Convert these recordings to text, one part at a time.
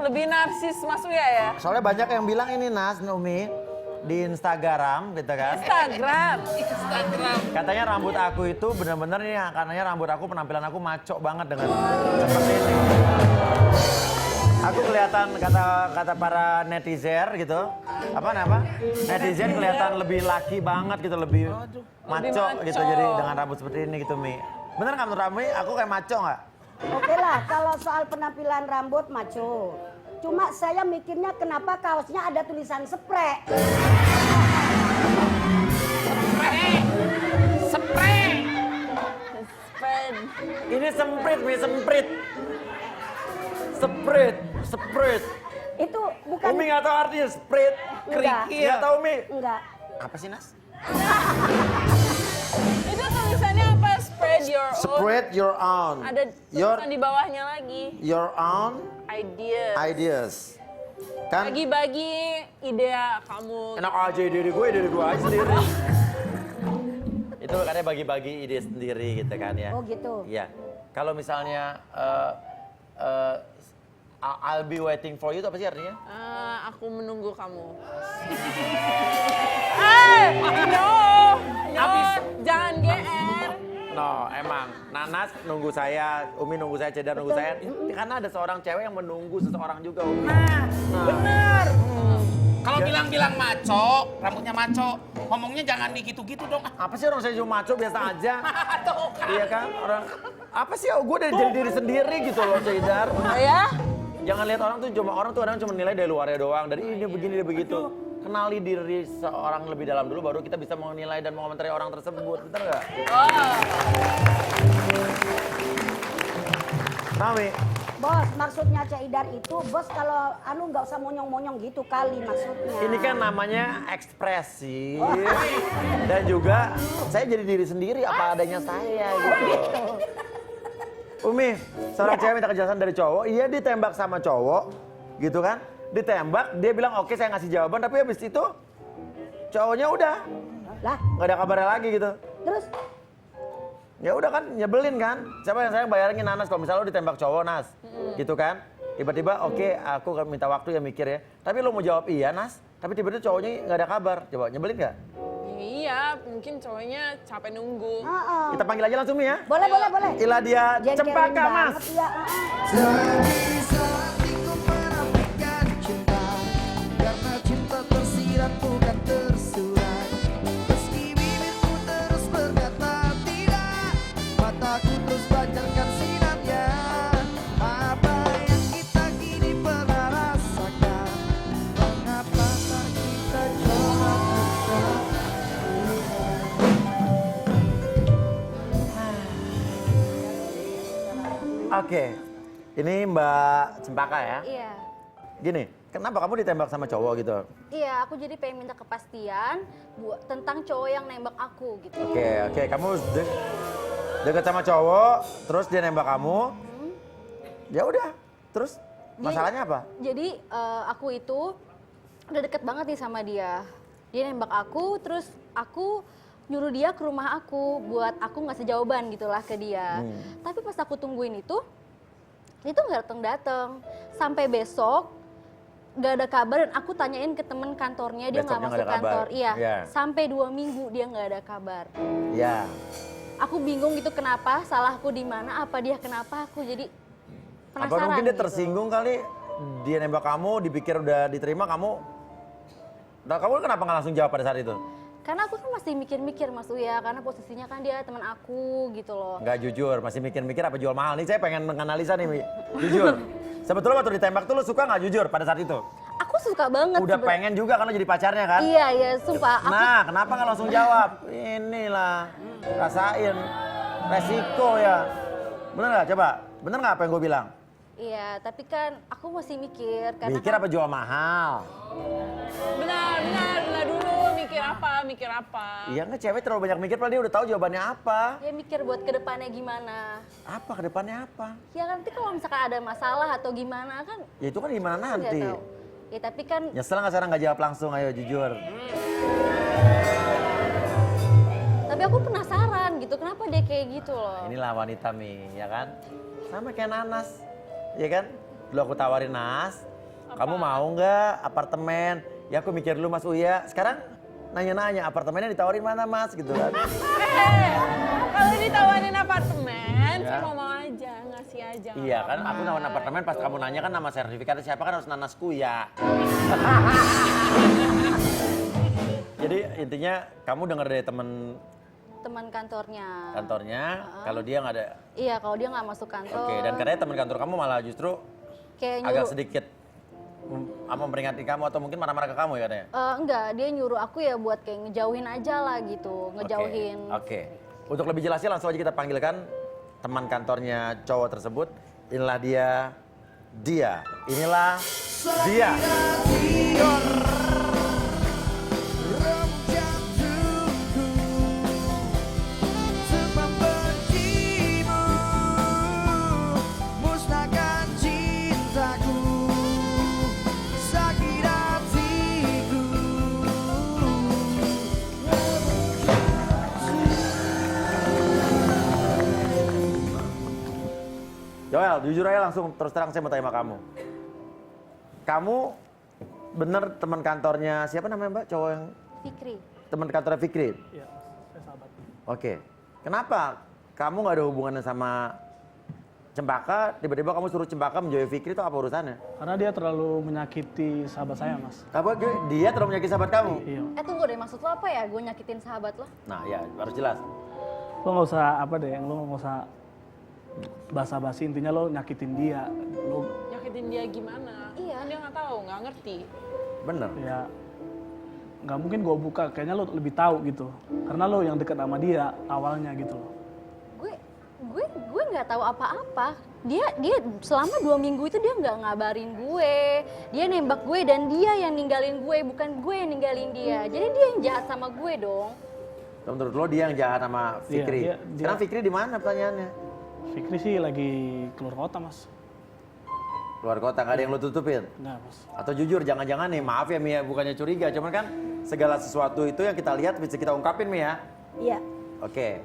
lebih narsis Mas Uya ya? Soalnya banyak yang bilang ini Nas, Umi, di Instagram gitu kan. Instagram. Katanya rambut aku itu bener-bener nih, katanya rambut aku, penampilan aku maco banget dengan seperti ini. Aku kelihatan kata para netizen gitu, netizen kelihatan lebih laki banget gitu, lebih maco gitu, jadi dengan rambut seperti ini gitu Mi. Bener nggak menurut Ami? Aku kayak maco nggak? Oke lah, kalau soal penampilan rambut maco. Cuma saya mikirnya kenapa kaosnya ada tulisan spray. Ini semprit Mi, semprit. Itu bukan. Umi nggak tahu artinya sprit. Kerikil. Nggak tahu Mi. Enggak. Apa sih Nas? Itu tulisannya apa? Spread your own. Spread your own. Ada tulisan di bawahnya lagi. Your own Ideas. Kan Bagi-bagi ide kamu. enak aja ide gue aja sendiri. Itu katanya bagi-bagi ide sendiri gitu kan ya. Oh gitu. Iya. Kalau misalnya I'll be waiting for you itu apa sih artinya? Aku menunggu kamu. No, jangan GR. No, emang Nanas nunggu saya, Umi nunggu saya, Cedar nunggu saya. Karena ada seorang cewek yang menunggu seseorang juga, Umi. Bener. Kalau bilang-bilang maco, rambutnya maco, ngomongnya jangan gitu-gitu dong. Apa sih orang saya cuma maco biasa aja? Tuh kan. Iya kan? Orang apa sih? Gue udah jadi diri sendiri gitu loh, Cedar. Ya? Jangan lihat orang tuh kadang cuma nilai dari luarnya doang, dari ini begini dia begitu. Kenali diri seorang lebih dalam dulu baru kita bisa menilai dan mengomentari orang tersebut, betul nggak? Mami, Bos, maksudnya Cak Idar itu, bos kalau nggak usah monyong-monyong gitu kali maksudnya. ini kan namanya ekspresi dan juga saya jadi diri sendiri apa adanya saya gitu. Umi, seorang cewek minta kejelasan dari cowok, iya ditembak sama cowok, gitu kan? Ditembak, dia bilang oke saya ngasih jawaban, tapi habis itu cowoknya udah Lah, nggak ada kabarnya lagi gitu. terus Ya udah kan nyebelin kan? Siapa yang sayang bayarin Nanas kalau misalnya lo ditembak cowok Nas, gitu kan? Tiba-tiba oke aku minta waktu ya mikir ya. Tapi lo mau jawab iya Nas, tapi tiba-tiba cowoknya nggak ada kabar. Coba nyebelin nggak? Iya, mungkin cowoknya capek nunggu. Kita panggil aja langsung ya. boleh. Ila dia Jengkelin Cempaka Mas. banget, iya. Oke, ini Mbak Cempaka ya. Iya. Gini, kenapa kamu ditembak sama cowok gitu? Iya, aku jadi pengen minta kepastian tentang cowok yang nembak aku gitu. Oke, kamu deket sama cowok, terus dia nembak kamu. Ya udah, terus masalahnya apa? Jadi aku itu udah deket banget nih sama dia. Dia nembak aku, terus aku nyuruh dia ke rumah aku buat aku ngasih jawaban gitulah ke dia. Tapi pas aku tungguin itu nggak dateng. Sampai besok nggak ada kabar dan aku tanyain ke temen kantornya dia nggak masuk kantor. Iya, sampai 2 minggu dia nggak ada kabar. Ya. Aku bingung gitu kenapa, salahku di mana, apa dia kenapa, aku jadi penasaran. Apa mungkin dia gitu. tersinggung kali, dia nembak kamu, dipikir udah diterima kamu. Nah kamu kenapa nggak langsung jawab pada saat itu? Karena aku kan masih mikir-mikir Mas Uya, karena posisinya kan dia teman aku gitu loh. Nggak jujur, masih mikir-mikir apa jual mahal. Nih saya pengen menganalisa nih, Mi. Jujur. Sebetulnya waktu ditembak tuh lu suka nggak jujur pada saat itu? Aku suka banget. Udah pengen juga kan lo jadi pacarnya kan? Iya, sumpah. Nah, kenapa nggak langsung jawab? Inilah, rasain resiko ya. Bener nggak? Coba, bener nggak apa yang gue bilang? Iya, tapi kan aku masih mikir. Karena Mikir kan, apa jual mahal? Benar dulu mikir apa. Iya nggak, cewek terlalu banyak mikir padahal dia udah tahu jawabannya apa. Ya mikir buat kedepannya gimana. Apa kedepannya apa? Ya nanti kalau misalkan ada masalah atau gimana kan. Ya itu kan gimana nggak nanti. tahu. Ya tapi kan. Nyesel nggak sekarang nggak jawab langsung, ayo jujur. Tapi aku penasaran gitu, kenapa dia kayak gitu loh. Inilah wanita Mi, ya kan? Sama kayak Nanas, ya kan? Dulu aku tawarin Nas, kamu mau nggak apartemen? Ya aku mikir dulu Mas Uya. Sekarang nanya-nanya apartemennya ditawarin mana Mas gitu kan? Kalau ditawarin apartemen, Ya. saya mau aja, ngasih aja. nggak Iya kan, apa-apa. aku nawarin apartemen pas kamu nanya kan nama sertifikatnya siapa kan harus Nanasku ya. Jadi intinya kamu dengar dari Teman kantornya. kantornya, kalau dia nggak ada. Iya, kalau dia nggak masuk kantor. Oke, dan katanya teman kantor kamu malah justru kayak agak nyuruh, sedikit memperingati kamu atau mungkin marah-marah ke kamu ya katanya? enggak, dia nyuruh aku ya buat kayak ngejauhin aja lah gitu, ngejauhin. Oke. Untuk lebih jelasnya langsung aja kita panggilkan teman kantornya cowok tersebut. Inilah dia. Inilah dia. Joel, jujur aja langsung terus terang saya mau tanya sama kamu. Kamu bener teman kantornya siapa namanya Mbak? Cowok yang Fikri. teman kantornya Fikri? Iya, saya sahabat. Oke. Kenapa kamu nggak ada hubungannya sama Cempaka? Tiba-tiba kamu suruh Cempaka menjauhi Fikri itu apa urusannya? Karena dia terlalu menyakiti sahabat saya, Mas. Apa dia terlalu menyakiti sahabat kamu? Iya. Tunggu deh, maksud lo apa ya? Gue nyakitin sahabat lo? Nah ya harus jelas. Lo nggak usah lo nggak usah basa-basi, intinya lo nyakitin dia. Lo Nyakitin dia gimana? Iya. Kan dia nggak tahu, nggak ngerti. Bener. ya nggak mungkin gue buka, kayaknya lo lebih tahu gitu. Karena lo yang dekat sama dia awalnya gitu loh. Gue nggak tahu apa-apa. Dia selama 2 minggu itu dia nggak ngabarin gue. Dia nembak gue dan dia yang ninggalin gue, bukan gue yang ninggalin dia. Jadi dia yang jahat sama gue dong. Menurut lo dia yang jahat sama Fikri. Iya, Sekarang Fikri di mana pertanyaannya? Fikri sih lagi keluar kota, Mas. Luar kota, nggak ada yang lo tutupin? Enggak, Mas. Atau jujur, jangan-jangan nih, maaf ya Mia, bukannya curiga, cuman kan segala sesuatu itu yang kita lihat bisa kita ungkapin Mia. Iya. Oke,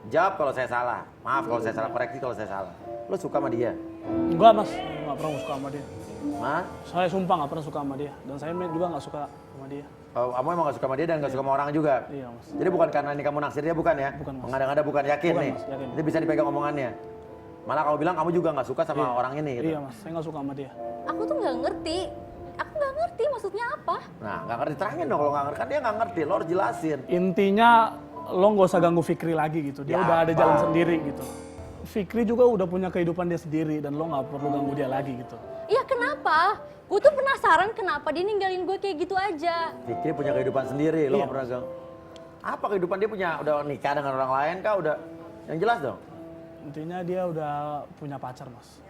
jawab kalau saya salah, maaf kalau saya salah, koreksi kalau saya salah. Lo suka sama dia? Enggak, Mas. Nggak pernah suka sama dia. Hah? Saya sumpah nggak pernah suka sama dia. Dan saya juga nggak suka sama dia. Oh, kamu emang gak suka sama dia dan gak suka sama orang juga? Iya, Mas. Jadi bukan karena ini kamu naksir dia, bukan ya? Bukan, Mas. Mengada-ngada bukan, yakin Bukan, nih? Mas, yakin. Itu bisa dipegang omongannya? Malah kamu bilang kamu juga gak suka sama Iya. orang ini gitu? Iya, Mas. Saya nggak suka sama dia. Aku tuh nggak ngerti. Aku nggak ngerti maksudnya apa. Nah, gak ngerti, terangin dong kalau gak ngerti, kan dia gak ngerti, lo harus jelasin. Intinya lo nggak usah ganggu Fikri lagi gitu. Dia Ya, udah ada apa? jalan sendiri gitu. Fikri juga udah punya kehidupan dia sendiri dan lo nggak perlu ganggu dia lagi gitu. Iya kenapa? Gue tuh penasaran kenapa dia ninggalin gue kayak gitu aja. Fikri punya kehidupan sendiri, lo Iya. gak pernah gang. Apa kehidupan dia punya? Udah nikah dengan orang lain kah? Udah, yang jelas dong. Intinya dia udah punya pacar, Mas.